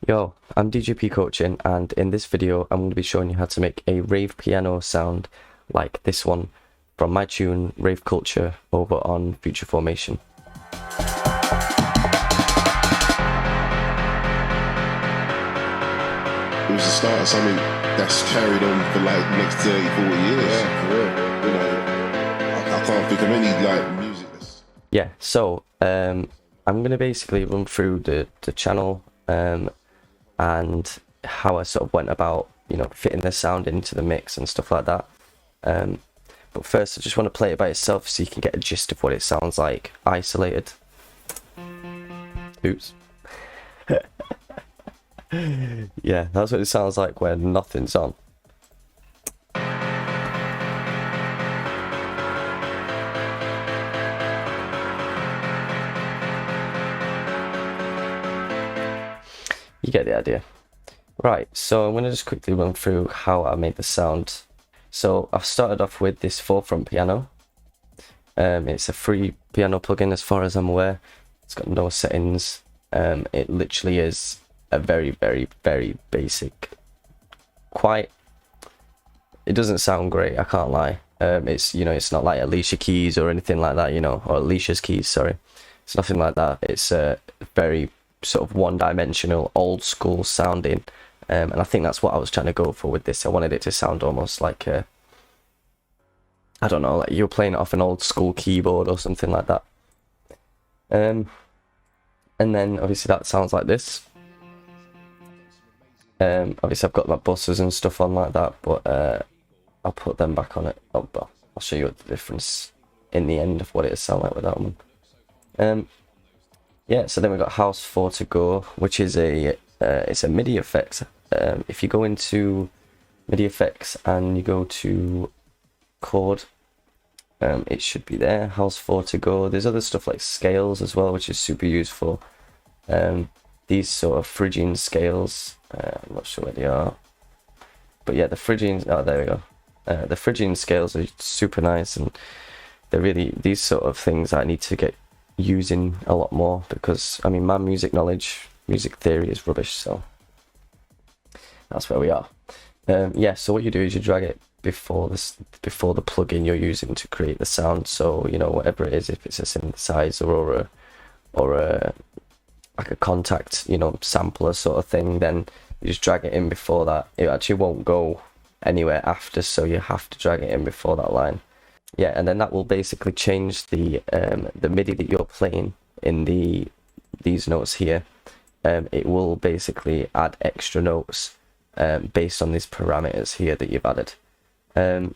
Yo, I'm DJP Coaching, and in this video I'm going to be showing you how to make a rave piano sound like this one from my tune Rave Culture over on Future Formation. It was the start of something that's carried on for like the next 30, 40 years. Yeah, for real. You know, I can't think of any like music that's... Yeah, so I'm going to basically run through the channel and how I sort of went about, you know, fitting the sound into the mix and stuff like that. But first I just want to play it by itself so you can get a gist of what it sounds like isolated. Oops. Yeah, that's what it sounds like when nothing's on. You get the idea. Right, so I'm going to just quickly run through how I made the sound. So I've started off with this forefront piano. It's a free piano plugin as far as I'm aware. It's got no settings. It literally is a very, very, very basic. It doesn't sound great, I can't lie. It's, you know, it's not like Alicia keys or anything like that, you know, or Alicia's keys, sorry. It's nothing like that. It's very sort of one-dimensional, old school sounding, and I think that's what I was trying to go for with this. I wanted it to sound almost like a, I don't know, like you're playing it off an old school keyboard or something like that. And then obviously that sounds like this. Obviously I've got my buzzers and stuff on like that, but I'll put them back on it. Oh, well, I'll show you the difference in the end of what it'll sound like with that one. Yeah, so then we've got House 4 to go, which is it's a MIDI effect. If you go into MIDI effects and you go to chord, it should be there, House 4 to go. There's other stuff like scales as well, which is super useful. These sort of Phrygian scales, I'm not sure where they are, but yeah, the Phrygian, oh there we go. The Phrygian scales are super nice, and they're really these sort of things I need to get using a lot more, because I mean my music knowledge, music theory is rubbish, so that's where we are. Yeah, so what you do is you drag it before the plugin you're using to create the sound. So you know, whatever it is, if it's a synthesizer or a like a contact, you know, sampler sort of thing, then you just drag it in before that. It actually won't go anywhere after, so you have to drag it in before that line. Yeah, and then that will basically change the MIDI that you're playing in these notes here. It will basically add extra notes based on these parameters here that you've added. And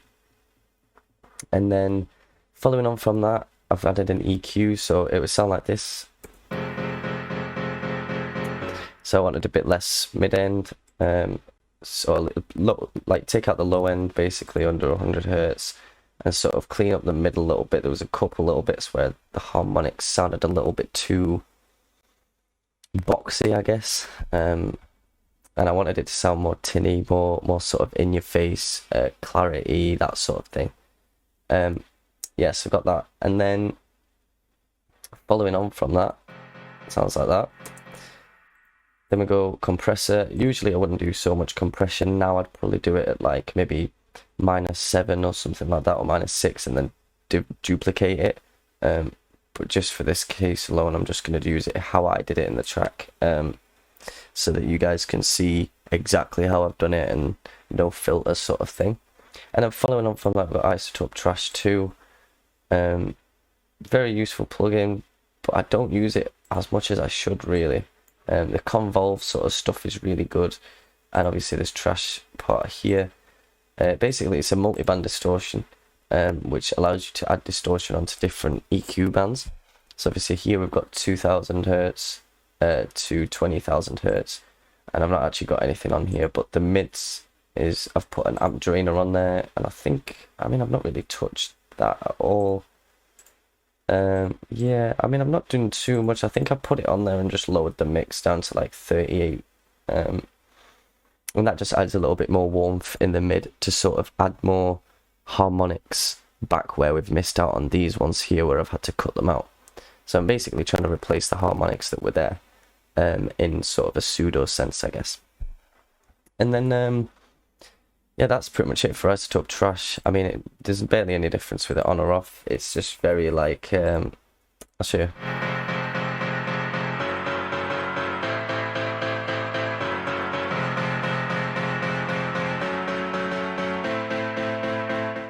then following on from that, I've added an EQ, so it would sound like this. So I wanted a bit less mid-end, so a little low, like take out the low end, basically under 100 Hz. And sort of clean up the middle a little bit. There was a couple little bits where the harmonics sounded a little bit too boxy, I guess. And I wanted it to sound more tinny, more sort of in your face, clarity, that sort of thing. Yeah, so got that. And then following on from that, sounds like that. Then we go compressor. Usually I wouldn't do so much compression. Now I'd probably do it at like maybe -7 or something like that, or -6, and then duplicate it. But just for this case alone, I'm just going to use it how I did it in the track, so that you guys can see exactly how I've done it and no filter sort of thing. And then following on from that, we've got Isotope Trash 2. Very useful plugin, but I don't use it as much as I should really. The convolve sort of stuff is really good, and obviously this trash part here. Basically it's a multi-band distortion, which allows you to add distortion onto different EQ bands. So obviously here we've got 2000 Hz to 20,000 Hz, and I've not actually got anything on here, but the mids is, I've put an amp drainer on there, and I mean I've not really touched that at all. Yeah, I mean I'm not doing too much. I think I put it on there and just lowered the mix down to like 38, and that just adds a little bit more warmth in the mid to sort of add more harmonics back where we've missed out on these ones here where I've had to cut them out. So I'm basically trying to replace the harmonics that were there. in sort of a pseudo sense, I guess. And then yeah, that's pretty much it for 𝙀𝙀 Trash. I mean, there's barely any difference with it on or off. It's just very like I'll show you.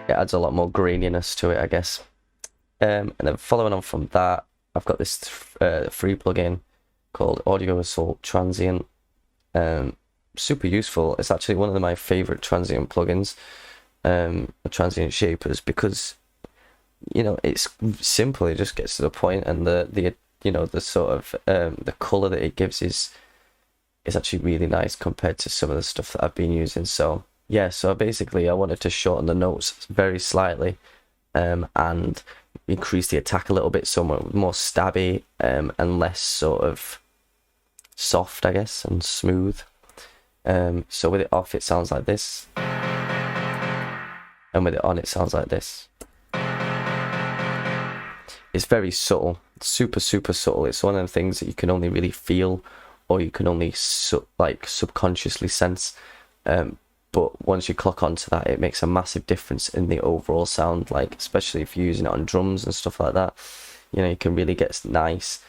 It adds a lot more graininess to it, I guess. And then following on from that, I've got this free plugin called Audio Assault Transient. Super useful. It's actually one of my favorite transient plugins, transient shapers, because you know it's simple. It just gets to the point, and the you know the sort of the color that it gives is actually really nice compared to some of the stuff that I've been using. So yeah, so basically I wanted to shorten the notes very slightly, and increase the attack a little bit, so more stabby, and less sort of soft, I guess, and smooth. So with it off, it sounds like this, and with it on, it sounds like this. It's very subtle, super subtle. It's one of the things that you can only really feel, or you can only subconsciously sense. But once you clock onto that, it makes a massive difference in the overall sound. Like, especially if you're using it on drums and stuff like that, you know, you can really get nice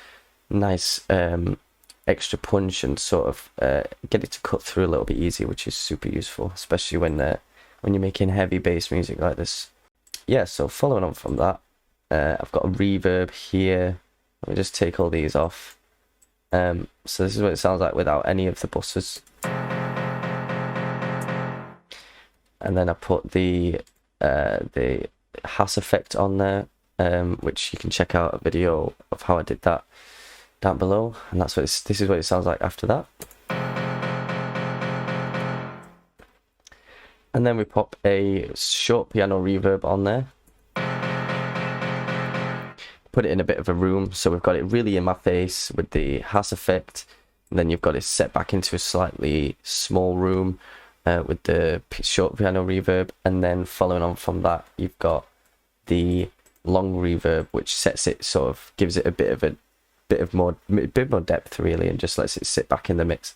extra punch and sort of get it to cut through a little bit easier, which is super useful, especially when you're making heavy bass music like this. Yeah, so following on from that, I've got a reverb here. Let me just take all these off. So this is what it sounds like without any of the buses. And then I put the 𝙈 effect on there, which you can check out a video of how I did that down below. And that's what this is what it sounds like after that. And then we pop a short piano reverb on there. Put it in a bit of a room, so we've got it really in my face with the 𝙈 effect. And then you've got it set back into a slightly small room with the short piano reverb. And then following on from that, you've got the long reverb, which sets it, sort of gives it a bit more depth really, and just lets it sit back in the mix.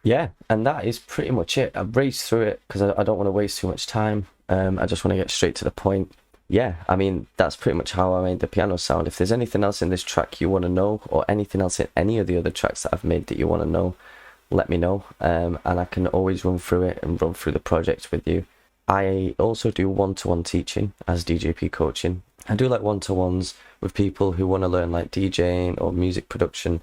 Yeah, and that is pretty much it. I've raced through it because I don't want to waste too much time. I just want to get straight to the point. Yeah, I mean, that's pretty much how I made the piano sound. If there's anything else in this track you want to know, or anything else in any of the other tracks that I've made that you want to know, let me know, and I can always run through it and run through the project with you. I also do one-to-one teaching as DJP Coaching. I do like one-to-ones with people who want to learn like DJing or music production,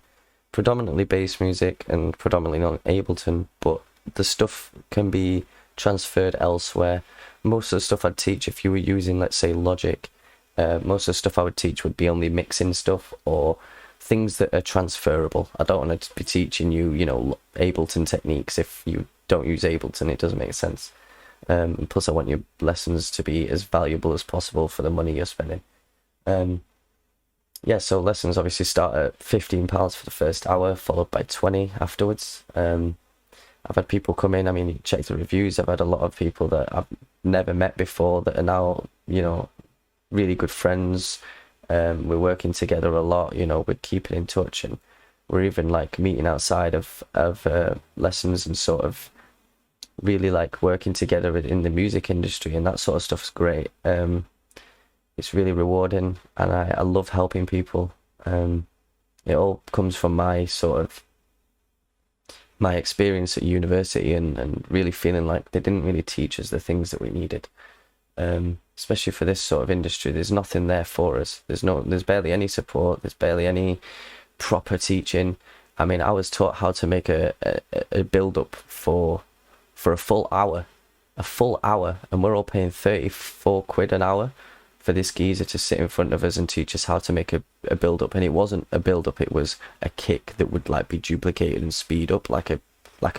predominantly bass music and predominantly on Ableton, but the stuff can be transferred elsewhere. Most of the stuff I'd teach, if you were using, let's say, Logic, most of the stuff I would teach would be only mixing stuff or things that are transferable. I don't want to be teaching you, you know, Ableton techniques. If you don't use Ableton, it doesn't make sense. Plus, I want your lessons to be as valuable as possible for the money you're spending. Yeah, so lessons obviously start at £15 for the first hour, followed by 20 afterwards. I've had people come in, I mean, check the reviews, I've had a lot of people that I've never met before that are now, you know, really good friends. We're working together a lot, you know, we're keeping in touch, and we're even like meeting outside of lessons and sort of really like working together in the music industry, and that sort of stuff's great. It's really rewarding, and I love helping people. It all comes from my experience at university, and really feeling like they didn't really teach us the things that we needed. Especially for this sort of industry, there's nothing there for us. There's barely any support. There's barely any proper teaching. I mean, I was taught how to make a build up for a full hour, and we're all paying 34 quid an hour for this geezer to sit in front of us and teach us how to make a build up. And it wasn't a build up, it was a kick that would like be duplicated and speed up like a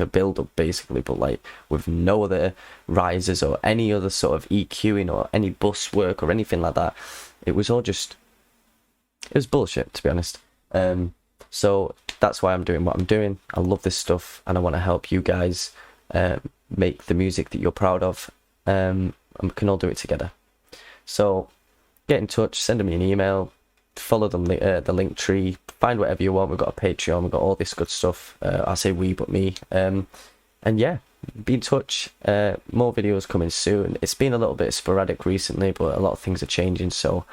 build up basically, but like with no other risers or any other sort of EQing or any bus work or anything like that. It was bullshit, to be honest. So that's why I'm doing what I'm doing. I love this stuff, and I want to help you guys make the music that you're proud of, and we can all do it together. So get in touch, send me an email, follow the link tree, find whatever you want. We've got a Patreon, we've got all this good stuff. I say we, but me. And yeah, be in touch. More videos coming soon. It's been a little bit sporadic recently, but a lot of things are changing, so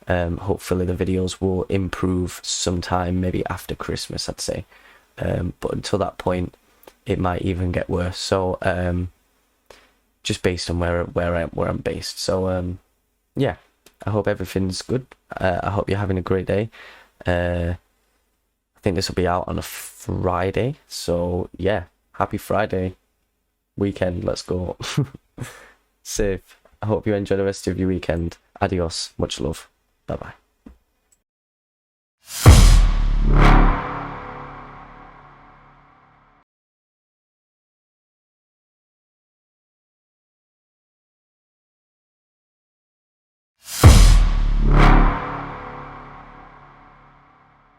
hopefully the videos will improve sometime, maybe after Christmas, I'd say. But until that point, it might even get worse. So just based on where I'm based. So yeah, I hope everything's good. I hope you're having a great day. I think this will be out on a Friday, so yeah, happy Friday weekend. Let's go. Safe. I hope you enjoy the rest of your weekend. Adios. Much love. Bye bye.